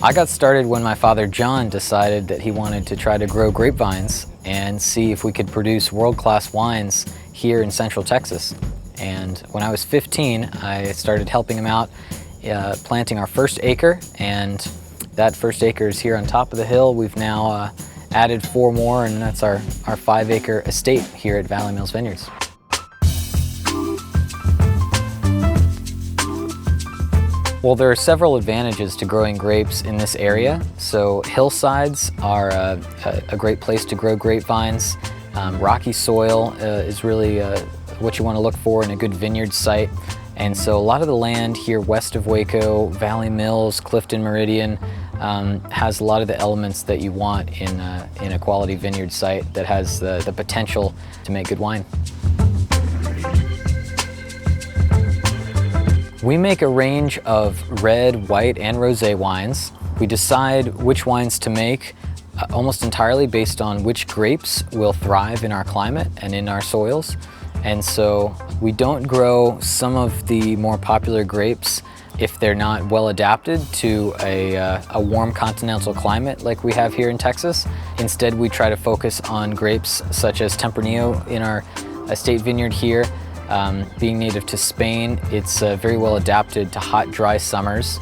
I got started when my father John decided that he wanted to try to grow grapevines and see if we could produce world-class wines here in Central Texas. And when I was 15, I started helping him out planting our first acre, and that first acre is here on top of the hill. We've now added 4 more, and that's our 5-acre estate here at Valley Mills Vineyards. Well, there are several advantages to growing grapes in this area. So hillsides are a great place to grow grapevines. Rocky soil is really what you want to look for in a good vineyard site. And so a lot of the land here west of Waco, Valley Mills, Clifton Meridian, has a lot of the elements that you want in a quality vineyard site that has the potential to make good wine. We make a range of red, white, and rosé wines. We decide which wines to make almost entirely based on which grapes will thrive in our climate and in our soils. And so we don't grow some of the more popular grapes if they're not well adapted to a warm continental climate like we have here in Texas. Instead, we try to focus on grapes such as Tempranillo in our estate vineyard here. Being native to Spain, it's very well adapted to hot, dry summers.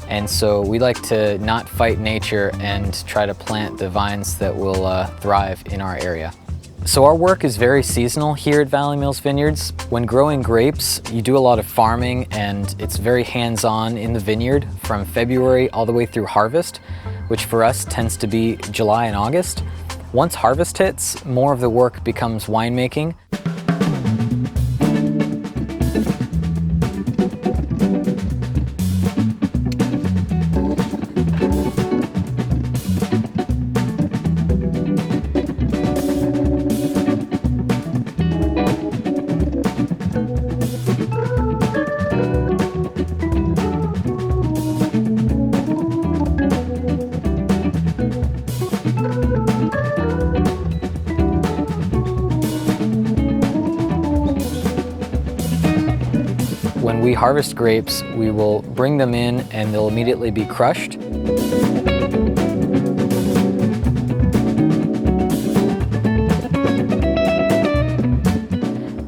And so we like to not fight nature and try to plant the vines that will thrive in our area. So our work is very seasonal here at Valley Mills Vineyards. When growing grapes, you do a lot of farming, and it's very hands-on in the vineyard from February all the way through harvest, which for us tends to be July and August. Once harvest hits, more of the work becomes winemaking. When we harvest grapes, we will bring them in and they'll immediately be crushed.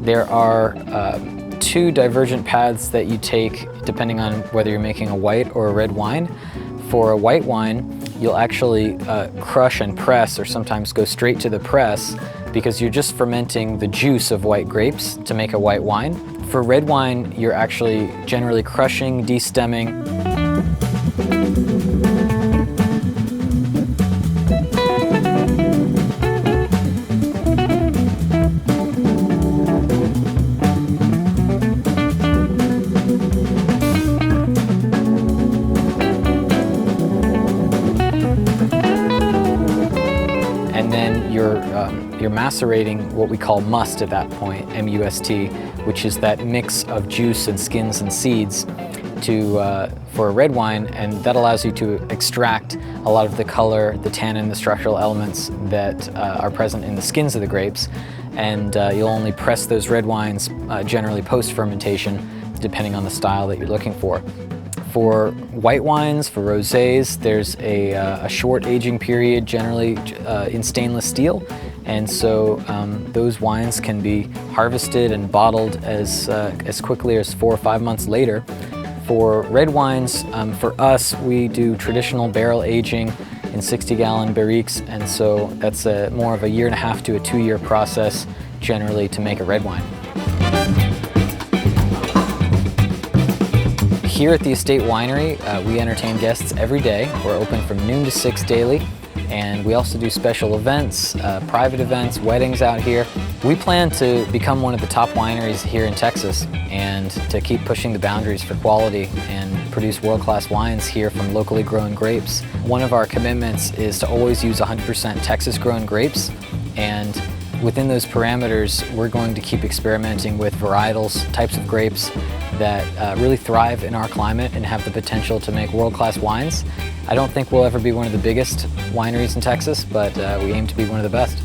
There are 2 divergent paths that you take depending on whether you're making a white or a red wine. For a white wine, you'll actually crush and press, or sometimes go straight to the press, because you're just fermenting the juice of white grapes to make a white wine. For red wine, you're actually generally crushing, destemming. And then you're macerating what we call must at that point, M-U-S-T, which is that mix of juice and skins and seeds for a red wine, and that allows you to extract a lot of the color, the tannin, the structural elements that are present in the skins of the grapes. And you'll only press those red wines generally post-fermentation, depending on the style that you're looking for. For white wines, for rosés, there's a short aging period, generally in stainless steel, and so those wines can be harvested and bottled as quickly as 4 or 5 months later. For red wines, for us, we do traditional barrel aging in 60-gallon barriques, and so that's more of a 1.5 to a 2-year process generally to make a red wine. Here at the Estate Winery, we entertain guests every day. We're open from noon to 6 daily, and we also do special events, private events, weddings out here. We plan to become one of the top wineries here in Texas and to keep pushing the boundaries for quality and produce world-class wines here from locally grown grapes. One of our commitments is to always use 100% Texas-grown grapes, and within those parameters, we're going to keep experimenting with varietals, types of grapes that really thrive in our climate and have the potential to make world-class wines. I don't think we'll ever be one of the biggest wineries in Texas, but we aim to be one of the best.